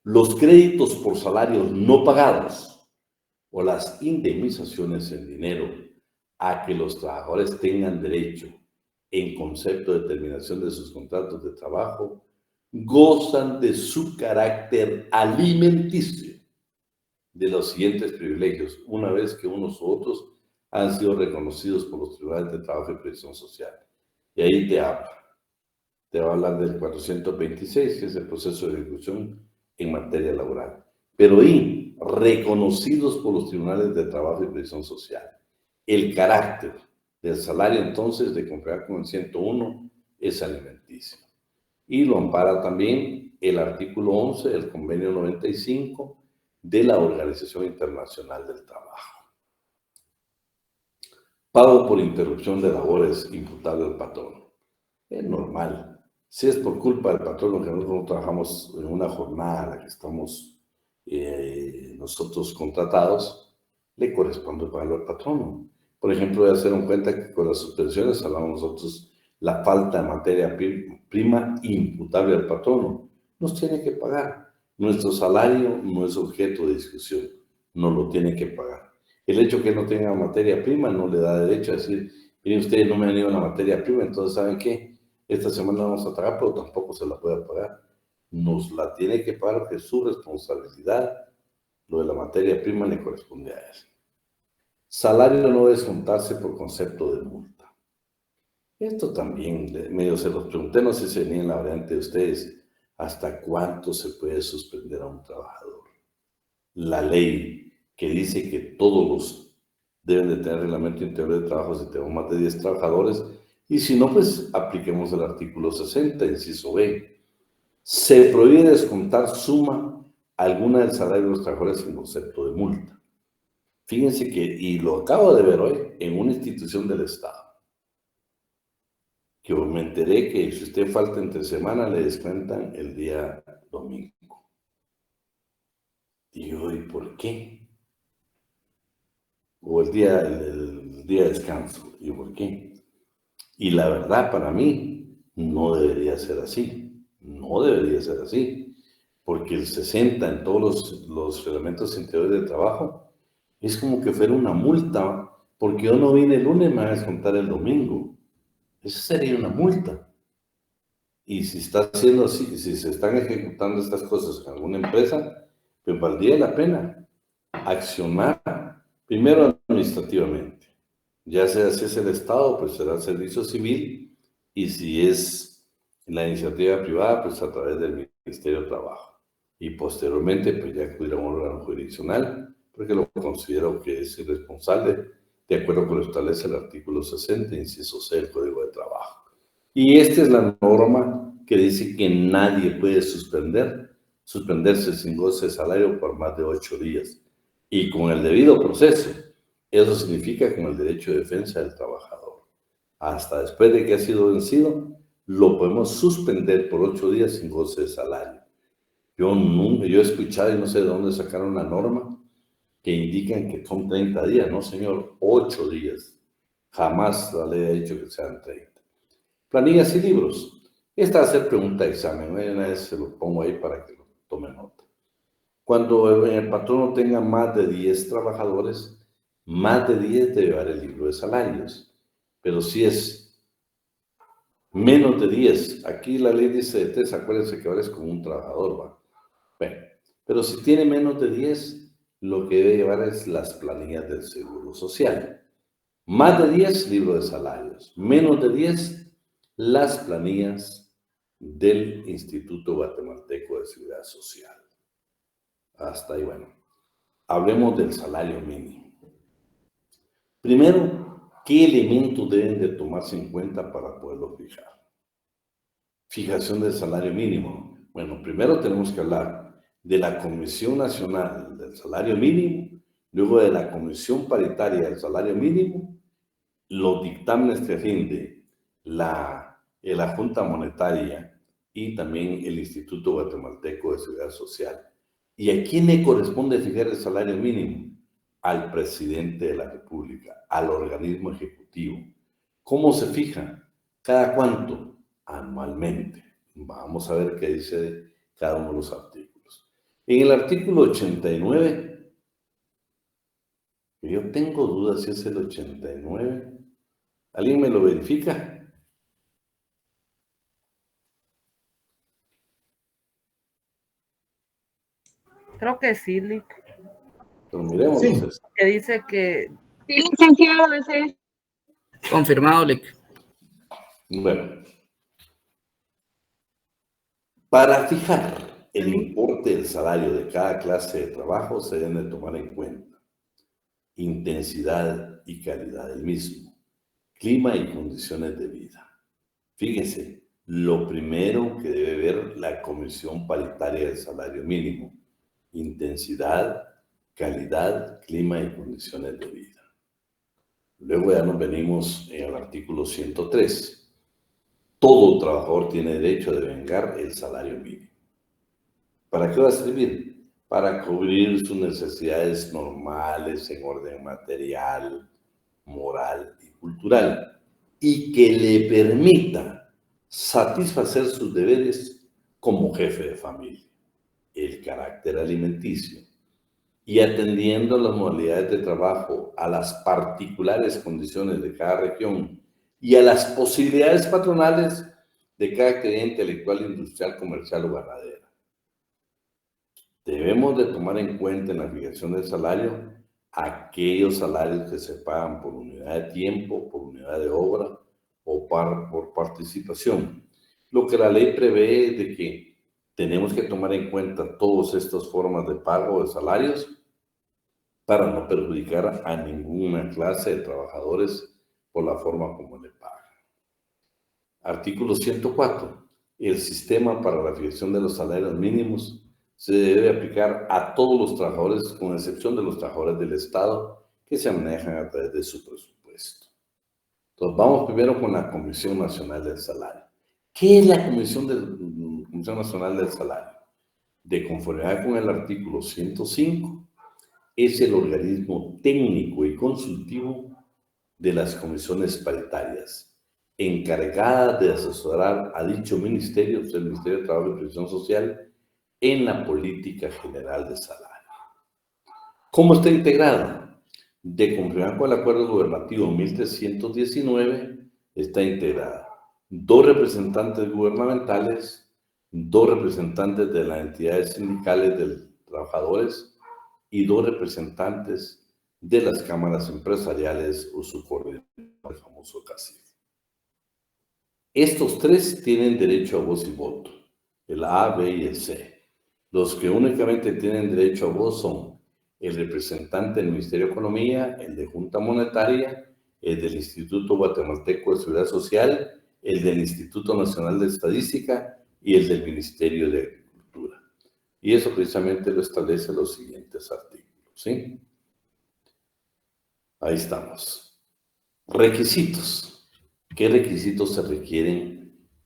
Los créditos por salarios no pagados o las indemnizaciones en dinero a que los trabajadores tengan derecho en concepto de terminación de sus contratos de trabajo gozan de su carácter alimenticio de los siguientes privilegios, una vez que unos u otros han sido reconocidos por los tribunales de trabajo y previsión social. Y ahí te va a hablar del 426, que es el proceso de ejecución en materia laboral. Pero ahí, reconocidos por los tribunales de trabajo y previsión social. El carácter del salario, entonces, de comparar con el 101, es alimenticio. Y lo ampara también el artículo 11 del convenio 95 de la Organización Internacional del Trabajo. Pago por interrupción de labores imputable al patrón. Es normal. Si es por culpa del patrón que nosotros no trabajamos en una jornada a la que estamos nosotros contratados, le corresponde pagarlo al patrón. Por ejemplo, voy a hacer en cuenta que con las suspensiones hablamos nosotros la falta de materia prima imputable al patrono. Nos tiene que pagar. Nuestro salario no es objeto de discusión. No lo tiene que pagar. El hecho que no tenga materia prima no le da derecho a decir, miren, ustedes no me han ido la materia prima, entonces ¿saben qué? Esta semana vamos a pagar, pero tampoco se la puede pagar. Nos la tiene que pagar porque es su responsabilidad. Lo de la materia prima le corresponde a él. Salario no debe descontarse por concepto de multa. Esto también medio se los pregunté, no sé si venía en la variante de ustedes, ¿hasta cuánto se puede suspender a un trabajador? La ley que dice que todos deben de tener reglamento interior de trabajo si tenemos más de 10 trabajadores, y si no, pues apliquemos el artículo 60, inciso B. Se prohíbe descontar suma alguna del salario de los trabajadores sin concepto de multa. Fíjense que, y lo acabo de ver hoy, en una institución del Estado, que me enteré que si usted falta entre semana, le descuentan el día domingo. Y yo, ¿y por qué? O el día de descanso. ¿Y por qué? Y la verdad, para mí, no debería ser así. No debería ser así. Porque el 60 en todos los reglamentos interiores de trabajo es como que fuera una multa. Porque yo no vine el lunes, me van a descontar el domingo. Eso sería una multa. Y si está haciendo así, si se están ejecutando estas cosas en alguna empresa, pues valdría la pena accionar primero administrativamente. Ya sea si es el Estado, pues será el servicio civil, y si es la iniciativa privada, pues a través del Ministerio de Trabajo. Y posteriormente, pues ya acudir a un órgano jurisdiccional, porque lo considero que es irresponsable, de acuerdo con lo que establece el artículo 60, inciso C del Código de Trabajo. Y esta es la norma que dice que nadie puede suspenderse sin goce de salario por más de 8 días. Y con el debido proceso. Eso significa con el derecho de defensa del trabajador. Hasta después de que ha sido vencido, lo podemos suspender por 8 días sin goce de salario. Yo he escuchado y no sé de dónde sacaron la norma que indican que son 30 días. No, señor, 8 días. Jamás la ley ha dicho que sean 30. Planillas y libros. Esta va a ser pregunta de examen. Una vez se lo pongo ahí para que lo tome nota. Cuando el patrono tenga más de 10 trabajadores, más de 10 debe llevar el libro de salarios. Pero si es menos de 10, aquí la ley dice de 3, acuérdense que ahora es como un trabajador, ¿va? Bueno, pero si tiene menos de 10, lo que debe llevar es las planillas del Seguro Social. Más de 10, libro de salarios. Menos de 10, las planillas del Instituto Guatemalteco de Seguridad Social. Hasta ahí, bueno. Hablemos del salario mínimo. Primero, ¿qué elementos deben de tomarse en cuenta para poderlo fijar? Fijación del salario mínimo. Bueno, primero tenemos que hablar de la Comisión Nacional del Salario Mínimo, luego de la Comisión Paritaria del Salario Mínimo, los dictámenes que rinde la Junta Monetaria y también el Instituto Guatemalteco de Seguridad Social. ¿Y a quién le corresponde fijar el salario mínimo? Al presidente de la República, al organismo ejecutivo. ¿Cómo se fija? ¿Cada cuánto? Anualmente. Vamos a ver qué dice cada uno de los artículos. En el artículo 89, yo tengo dudas si es el 89. ¿Alguien me lo verifica? Creo que sí, Lick. Pero miremos. Sí. Que dice que... Sí, licenciado, ese es. Confirmado, Lick. Bueno. Para fijar el importe del salario de cada clase de trabajo se deben de tomar en cuenta intensidad y calidad del mismo, clima y condiciones de vida. Fíjense, lo primero que debe ver la Comisión Paritaria del Salario Mínimo, intensidad, calidad, clima y condiciones de vida. Luego ya nos venimos en el artículo 103. Todo trabajador tiene derecho a devengar el salario mínimo. ¿Para qué va a servir? Para cubrir sus necesidades normales en orden material, moral y cultural, y que le permita satisfacer sus deberes como jefe de familia, el carácter alimenticio y atendiendo las modalidades de trabajo a las particulares condiciones de cada región y a las posibilidades patronales de cada actividad intelectual, industrial, comercial o ganadera. Debemos de tomar en cuenta en la fijación del salario aquellos salarios que se pagan por unidad de tiempo, por unidad de obra o por participación. Lo que la ley prevé es de que tenemos que tomar en cuenta todas estas formas de pago de salarios para no perjudicar a ninguna clase de trabajadores por la forma como le pagan. Artículo 104. El sistema para la fijación de los salarios mínimos se debe aplicar a todos los trabajadores, con excepción de los trabajadores del Estado que se manejan a través de su presupuesto. Entonces, vamos primero con la Comisión Nacional del Salario. ¿Qué es la Comisión Nacional del Salario? De conformidad con el artículo 105, es el organismo técnico y consultivo de las comisiones paritarias, encargada de asesorar a dicho ministerio, el Ministerio de Trabajo y Previsión Social, en la política general de salario. ¿Cómo está integrada? De conformidad con el Acuerdo Gubernativo 1319, está integrada 2 representantes gubernamentales, 2 representantes de las entidades sindicales de trabajadores y 2 representantes de las cámaras empresariales o su coordinador, el famoso CACIF. Estos 3 tienen derecho a voz y voto, el A, B y el C. Los que únicamente tienen derecho a voz son el representante del Ministerio de Economía, el de Junta Monetaria, el del Instituto Guatemalteco de Seguridad Social, el del Instituto Nacional de Estadística y el del Ministerio de Agricultura. Y eso precisamente lo establece los siguientes artículos, ¿sí? Ahí estamos. Requisitos. ¿Qué requisitos se requieren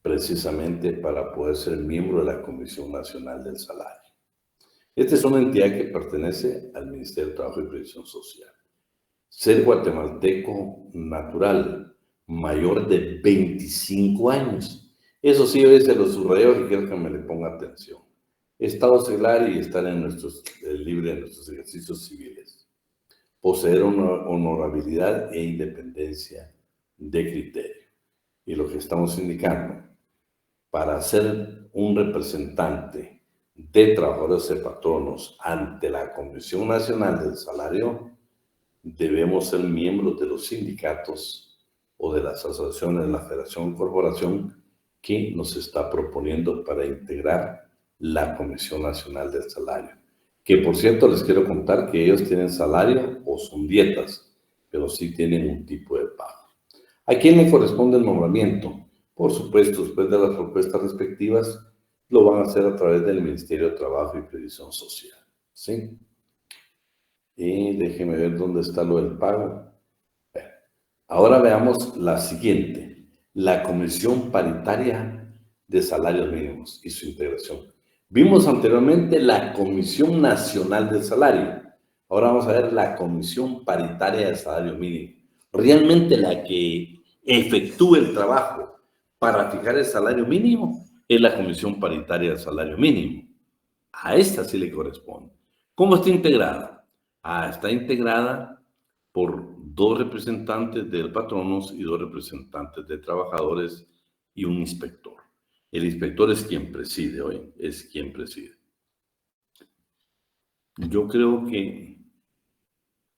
precisamente para poder ser miembro de la Comisión Nacional del Salario? Esta es una entidad que pertenece al Ministerio de Trabajo y Previsión Social. Ser guatemalteco natural, mayor de 25 años. Eso sí, hoy se lo subrayo y quiero que me le ponga atención. Estado celular y estar libre en nuestros ejercicios civiles. Poseer una honorabilidad e independencia de criterio. Y lo que estamos indicando, para ser un representante de trabajadores y patronos ante la Comisión Nacional del Salario, debemos ser miembros de los sindicatos o de las asociaciones de la Federación o Corporación que nos está proponiendo para integrar la Comisión Nacional del Salario. Que, por cierto, les quiero contar que ellos tienen salario o son dietas, pero sí tienen un tipo de pago. ¿A quién le corresponde el nombramiento? Por supuesto, después de las propuestas respectivas, lo van a hacer a través del Ministerio de Trabajo y Previsión Social, ¿sí? Y déjenme ver dónde está lo del pago. Ahora veamos la siguiente, la Comisión Paritaria de Salarios Mínimos y su integración. Vimos anteriormente la Comisión Nacional del Salario. Ahora vamos a ver la Comisión Paritaria de Salario Mínimo. Realmente la que efectúa el trabajo para fijar el salario mínimo es la Comisión Paritaria de Salario Mínimo. A esta sí le corresponde. ¿Cómo está integrada? Está integrada por 2 representantes de patronos y 2 representantes de trabajadores y un inspector. El inspector es quien preside hoy, es quien preside. Yo creo que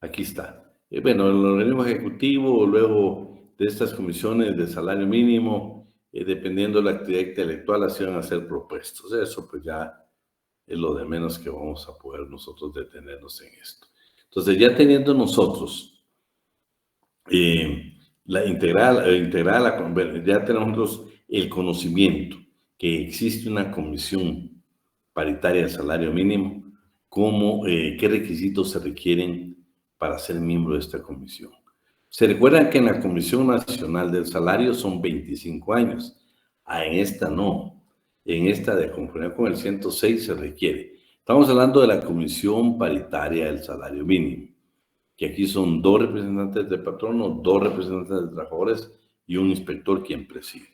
aquí está. Bueno, el organismo ejecutivo, luego de estas comisiones de salario mínimo, dependiendo de la actividad intelectual, así van a ser propuestos. Eso pues ya es lo de menos que vamos a poder nosotros detenernos en esto. Entonces, ya teniendo nosotros ya tenemos nosotros el conocimiento que existe una comisión paritaria de salario mínimo, qué requisitos se requieren para ser miembro de esta comisión. Se recuerdan que en la Comisión Nacional del Salario son 25 años. En esta no. En esta, de conformidad con el 106, se requiere. Estamos hablando de la Comisión Paritaria del Salario Mínimo, que aquí son 2 representantes de patronos, 2 representantes de trabajadores y un inspector quien preside.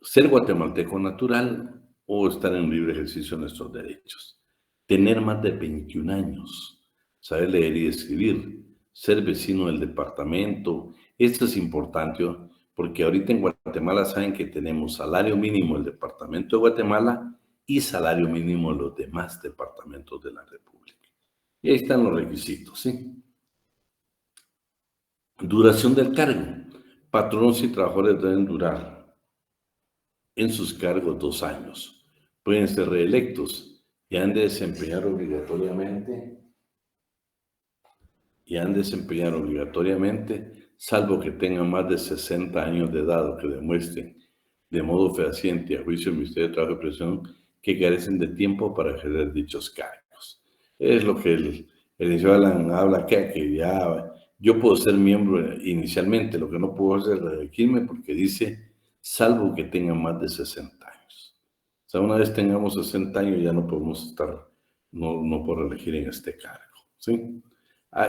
Ser guatemalteco natural o estar en libre ejercicio de nuestros derechos. tener más de 21 años, saber leer y escribir, ser vecino del departamento. Esto es importante porque ahorita en Guatemala saben que tenemos salario mínimo del departamento de Guatemala y salario mínimo de los demás departamentos de la República. Y ahí están los requisitos, ¿sí? Duración del cargo. Patronos y trabajadores deben durar en sus cargos 2 años. Pueden ser reelectos y han de desempeñar obligatoriamente, salvo que tengan más de 60 años de edad o que demuestren de modo fehaciente a juicio del Ministerio de Trabajo y Previsión que carecen de tiempo para ejercer dichos cargos. Es lo que el licenciado Alan habla acá, que ya yo puedo ser miembro inicialmente, lo que no puedo hacer es reelegirme porque dice, salvo que tengan más de 60 años. O sea, una vez tengamos 60 años ya no podemos estar, no por elegir en este cargo, ¿sí?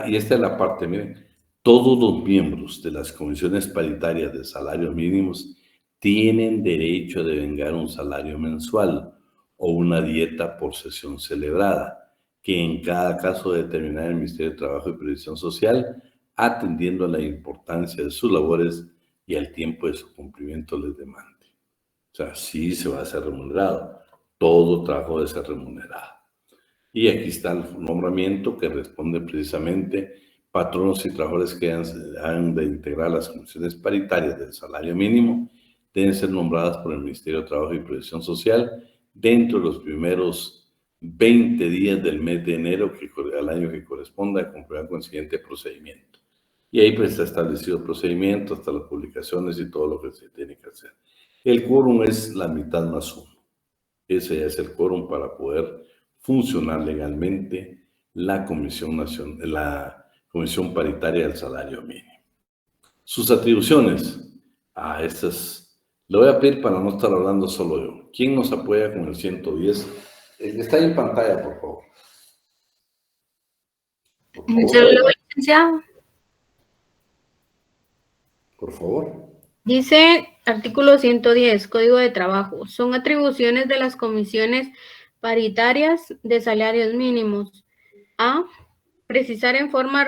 Y esta es la parte, miren, todos los miembros de las comisiones paritarias de salarios mínimos tienen derecho a devengar un salario mensual o una dieta por sesión celebrada, que en cada caso determinará el Ministerio de Trabajo y Previsión Social, atendiendo a la importancia de sus labores y al tiempo de su cumplimiento les demande. O sea, sí se va a ser remunerado, todo trabajo debe ser remunerado. Y aquí está el nombramiento que responde precisamente patronos y trabajadores que han de integrar las comisiones paritarias del salario mínimo deben ser nombradas por el Ministerio de Trabajo y Previsión Social dentro de los primeros 20 días del mes de enero al año que corresponda a completar con el siguiente procedimiento. Y ahí pues está establecido el procedimiento, hasta las publicaciones y todo lo que se tiene que hacer. El quórum es la mitad más 1. Ese ya es el quórum para poder funcionar legalmente la Comisión Paritaria del Salario Mínimo. Sus atribuciones. Estas le voy a pedir para no estar hablando solo yo. ¿Quién nos apoya con el 110? El que está en pantalla, por favor. Licenciado. Por favor. Dice artículo 110, Código de Trabajo. Son atribuciones de las comisiones paritarias de salarios mínimos. A. Precisar en forma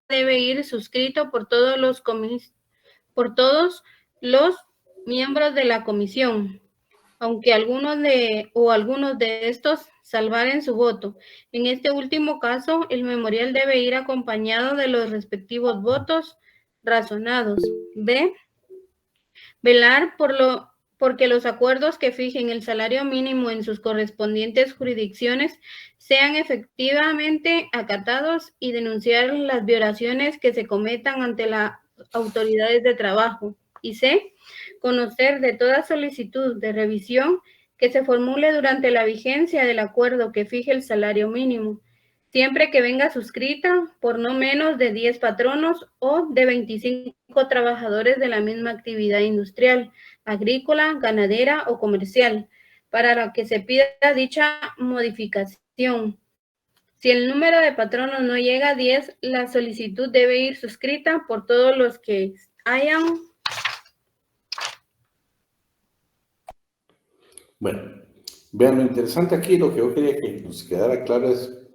debe ir suscrito por todos los miembros de la comisión, aunque algunos de estos salvaren su voto. En este último caso, el memorial debe ir acompañado de los votos razonados. B. Velar porque los acuerdos que fijen el salario mínimo en sus correspondientes jurisdicciones sean efectivamente acatados y denunciar las violaciones que se cometan ante las autoridades de trabajo. Y C. Conocer de toda solicitud de revisión que se formule durante la vigencia del acuerdo que fije el salario mínimo, siempre que venga suscrita por no menos de 10 patronos o de 25 trabajadores de la misma actividad industrial, agrícola, ganadera o comercial, para la que se pida dicha modificación. Si el número de patronos no llega a 10, la solicitud debe ir suscrita por todos los que hayan. Bueno, vean, lo interesante aquí, lo que yo quería que nos quedara claro es,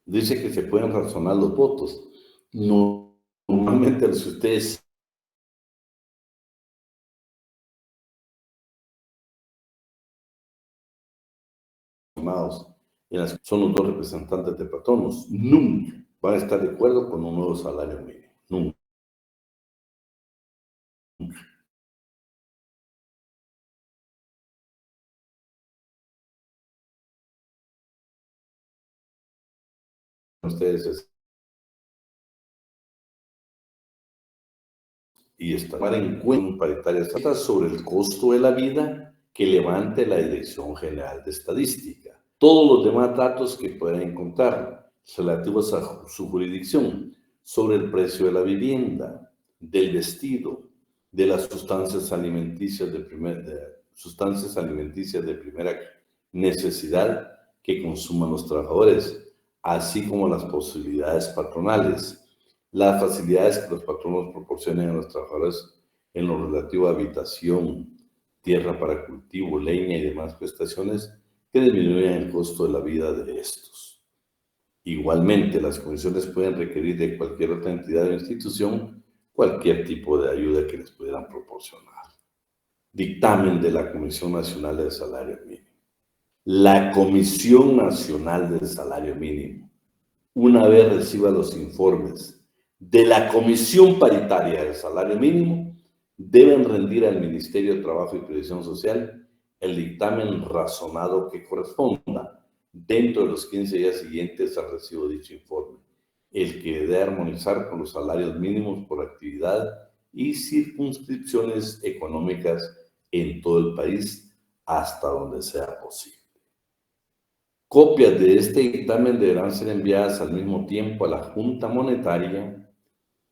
dice que se pueden razonar los votos. Normalmente los que ustedes son los 2 representantes de patronos, nunca van a estar de acuerdo con un nuevo salario mínimo, nunca. Ustedes tomar en cuenta paritarias sobre el costo de la vida que levante la Dirección General de Estadística. Todos los demás datos que puedan encontrar relativos a su jurisdicción, sobre el precio de la vivienda, del vestido, de las sustancias alimenticias de primera necesidad que consuman los trabajadores, así como las posibilidades patronales, las facilidades que los patronos proporcionen a los trabajadores en lo relativo a habitación, tierra para cultivo, leña y demás prestaciones que disminuyan el costo de la vida de estos. Igualmente, las comisiones pueden requerir de cualquier otra entidad o institución cualquier tipo de ayuda que les pudieran proporcionar. Dictamen de la Comisión Nacional del Salario Mínimo. La Comisión Nacional del Salario Mínimo, una vez reciba los informes de la Comisión Paritaria del Salario Mínimo, deben rendir al Ministerio de Trabajo y Previsión Social el dictamen razonado que corresponda dentro de los 15 días siguientes al recibo de dicho informe, el que debe armonizar con los salarios mínimos por actividad y circunscripciones económicas en todo el país hasta donde sea posible. Copias de este dictamen deberán ser enviadas al mismo tiempo a la Junta Monetaria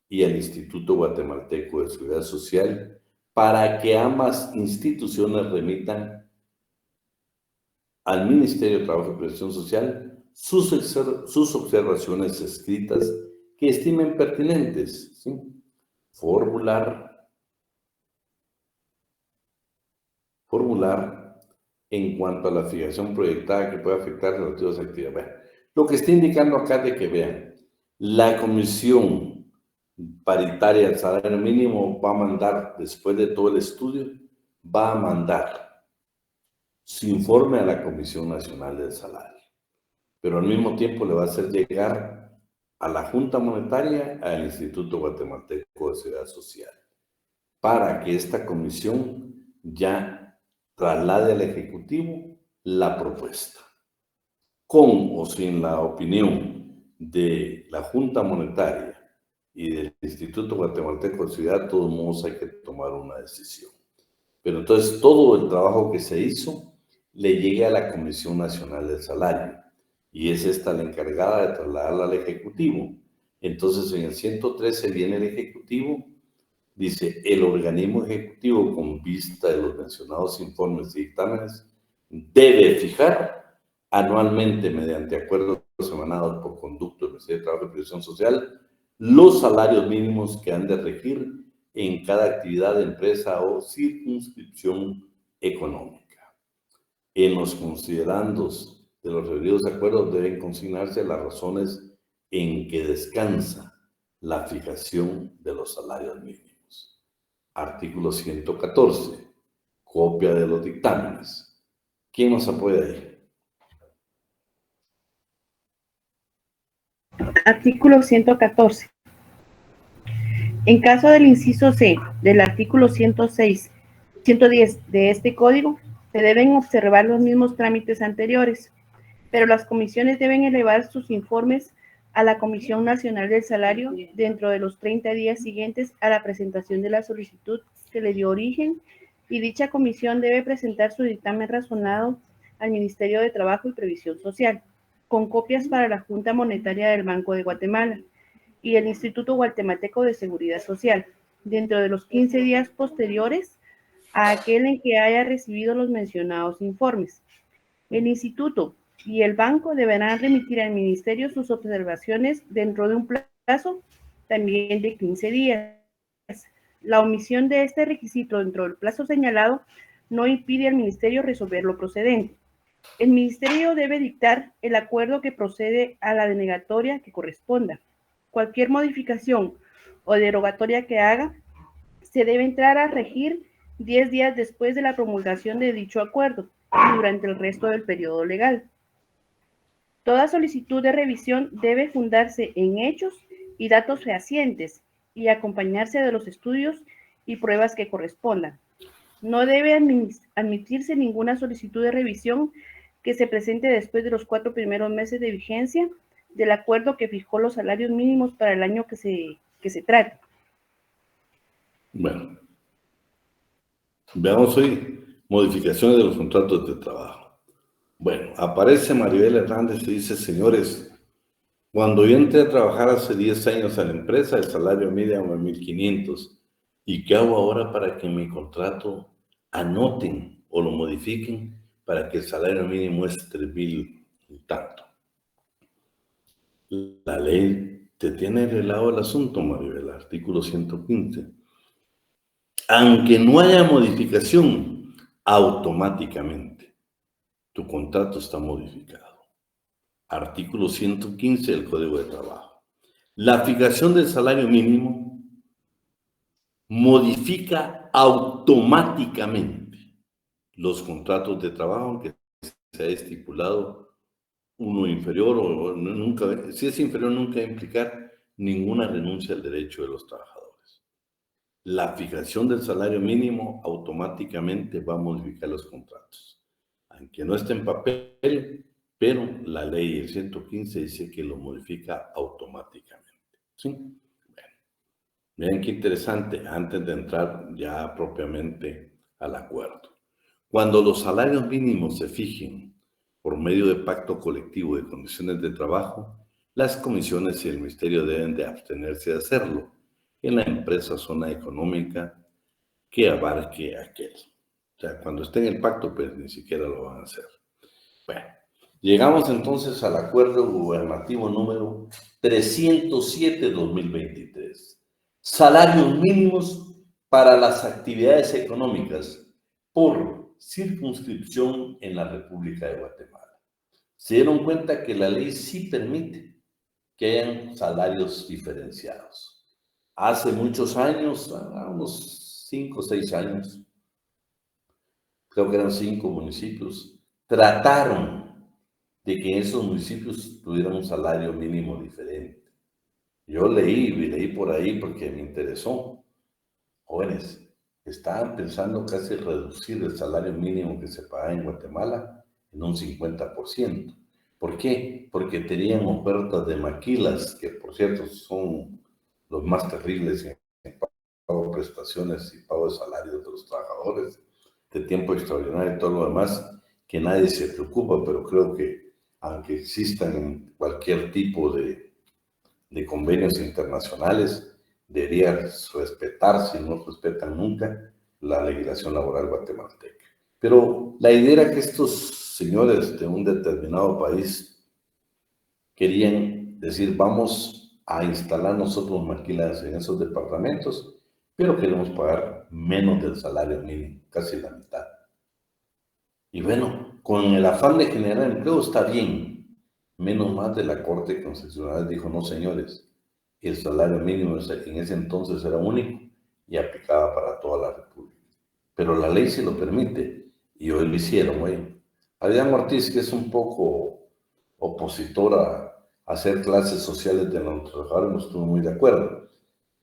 y al Instituto Guatemalteco de Seguridad Social para que ambas instituciones remitan al Ministerio de Trabajo y Previsión Social sus observaciones escritas que estimen pertinentes, ¿sí? Formular en cuanto a la fijación proyectada que puede afectar relativas actividades. Bueno, lo que está indicando acá de que vean, la Comisión Paritaria del Salario Mínimo va a mandar, después de todo el estudio, va a mandar su informe a la Comisión Nacional del Salario, pero al mismo tiempo le va a hacer llegar a la Junta Monetaria, al Instituto Guatemalteco de Seguridad Social, para que esta comisión ya traslade al Ejecutivo la propuesta. Con o sin la opinión de la Junta Monetaria y del Instituto Guatemalteco de Seguridad, de todos modos hay que tomar una decisión. Pero entonces todo el trabajo que se hizo le llega a la Comisión Nacional del Salario y es esta la encargada de trasladarla al Ejecutivo. Entonces en el 113 viene el Ejecutivo, dice: el organismo ejecutivo, con vista de los mencionados informes y dictámenes, debe fijar anualmente, mediante acuerdos emanados por conducto del Ministerio de Trabajo y Previsión Social, los salarios mínimos que han de regir en cada actividad de empresa o circunscripción económica. En los considerandos de los referidos acuerdos deben consignarse las razones en que descansa la fijación de los salarios mínimos. Artículo 114. Copia de los dictámenes. ¿Quién nos apoya ahí? Artículo 114. En caso del inciso C del artículo 110 de este código, se deben observar los mismos trámites anteriores, pero las comisiones deben elevar sus informes a la Comisión Nacional del Salario dentro de los 30 días siguientes a la presentación de la solicitud que le dio origen, y dicha comisión debe presentar su dictamen razonado al Ministerio de Trabajo y Previsión Social, con copias para la Junta Monetaria del Banco de Guatemala y el Instituto Guatemalteco de Seguridad Social, dentro de los 15 días posteriores a aquel en que haya recibido los mencionados informes. El Instituto y el banco deberán remitir al Ministerio sus observaciones dentro de un plazo también de 15 días. La omisión de este requisito dentro del plazo señalado no impide al Ministerio resolver lo procedente. El Ministerio debe dictar el acuerdo que procede a la denegatoria que corresponda. Cualquier modificación o derogatoria que haga se debe entrar a regir 10 días después de la promulgación de dicho acuerdo y durante el resto del periodo legal. Toda solicitud de revisión debe fundarse en hechos y datos fehacientes y acompañarse de los estudios y pruebas que correspondan. No debe admitirse ninguna solicitud de revisión que se presente después de los 4 primeros meses de vigencia del acuerdo que fijó los salarios mínimos para el año que se trate. Bueno, veamos hoy modificaciones de los contratos de trabajo. Bueno, aparece Maribel Hernández y dice: señores, cuando yo entré a trabajar hace 10 años a la empresa, el salario mínimo era 1,500. ¿Y qué hago ahora para que en mi contrato anoten o lo modifiquen para que el salario mínimo es 3,000 y tanto? La ley te tiene arreglado el asunto, Maribel, artículo 115. Aunque no haya modificación, automáticamente tu contrato está modificado. Artículo 115 del Código de Trabajo. La fijación del salario mínimo modifica automáticamente los contratos de trabajo, aunque se haya estipulado uno inferior o nunca, si es inferior nunca va a implicar ninguna renuncia al derecho de los trabajadores. La fijación del salario mínimo automáticamente va a modificar los contratos, aunque no esté en papel, pero la ley del 115 dice que lo modifica automáticamente. ¿Sí? Bueno, miren qué interesante, antes de entrar ya propiamente al acuerdo. Cuando los salarios mínimos se fijen por medio de pacto colectivo de condiciones de trabajo, las comisiones y el ministerio deben de abstenerse de hacerlo en la empresa zona económica que abarque aquel. O sea, cuando esté en el pacto, pues ni siquiera lo van a hacer. Bueno, llegamos entonces al acuerdo gubernativo número 307-2023. Salarios mínimos para las actividades económicas por circunscripción en la República de Guatemala. Se dieron cuenta que la ley sí permite que hayan salarios diferenciados. Hace muchos años, unos 5 o 6 años, creo que eran 5 municipios, trataron de que esos municipios tuvieran un salario mínimo diferente. Yo leí por ahí porque me interesó. Jóvenes, estaban pensando casi reducir el salario mínimo que se paga en Guatemala en un 50%. ¿Por qué? Porque tenían ofertas de maquilas, que por cierto son los más terribles en pago de prestaciones y pago de salarios de los trabajadores, de tiempo extraordinario y todo lo demás, que nadie se preocupa, pero creo que aunque existan cualquier tipo de convenios internacionales, debería respetar, si no respetan nunca, la legislación laboral guatemalteca. Pero la idea era que estos señores de un determinado país querían decir, vamos a instalar nosotros maquilas en esos departamentos, pero queremos pagar menos del salario mínimo, casi la mitad. Y bueno, con el afán de generar empleo está bien. Menos mal de la Corte Constitucional dijo, no señores, el salario mínimo en ese entonces era único y aplicaba para toda la República. Pero la ley se lo permite y hoy lo hicieron, güey. Adrián Ortiz, que es un poco opositor a hacer clases sociales de los trabajadores, no estuvo muy de acuerdo.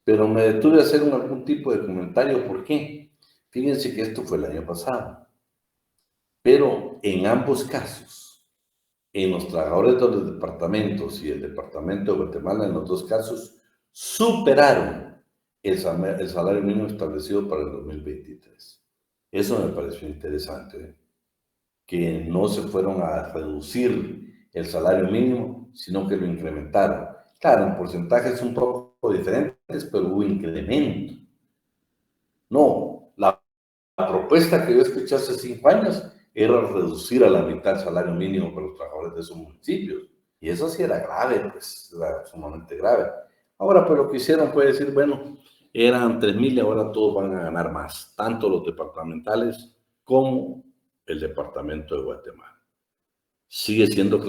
Pero me detuve a hacer algún tipo de comentario. ¿Por qué? Fíjense que esto fue el año pasado. Pero en ambos casos, en los trabajadores de los departamentos y el departamento de Guatemala, en los dos casos, superaron el salario mínimo establecido para el 2023. Eso me pareció interesante, que no se fueron a reducir el salario mínimo, sino que lo incrementaron. Claro, en porcentajes un poco diferentes, pero hubo incremento. No, la propuesta que yo escuché hace 5 años era reducir a la mitad el salario mínimo para los trabajadores de esos municipios. Y eso sí era grave, pues, era sumamente grave. Ahora, pues lo que hicieron fue decir, bueno, eran 3,000 y ahora todos van a ganar más, tanto los departamentales como el departamento de Guatemala. Sigue siendo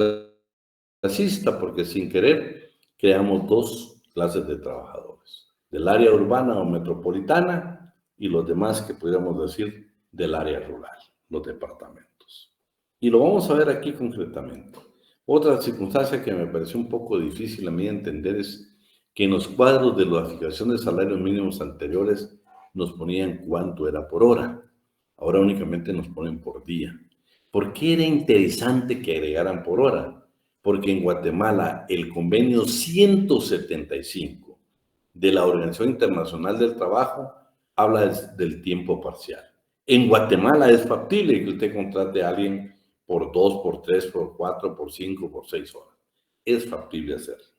clasista porque sin querer creamos 2 clases de trabajadores, del área urbana o metropolitana y los demás que pudiéramos decir del área rural, los departamentos. Y lo vamos a ver aquí concretamente. Otra circunstancia que me pareció un poco difícil a mí entender es que en los cuadros de la fijación de salarios mínimos anteriores nos ponían cuánto era por hora. Ahora únicamente nos ponen por día. ¿Por qué era interesante que agregaran por hora? Porque en Guatemala el convenio 175 de la Organización Internacional del Trabajo habla del tiempo parcial. En Guatemala es factible que usted contrate a alguien por 2, por 3, por 4, por 5, por 6 horas. Es factible hacerlo.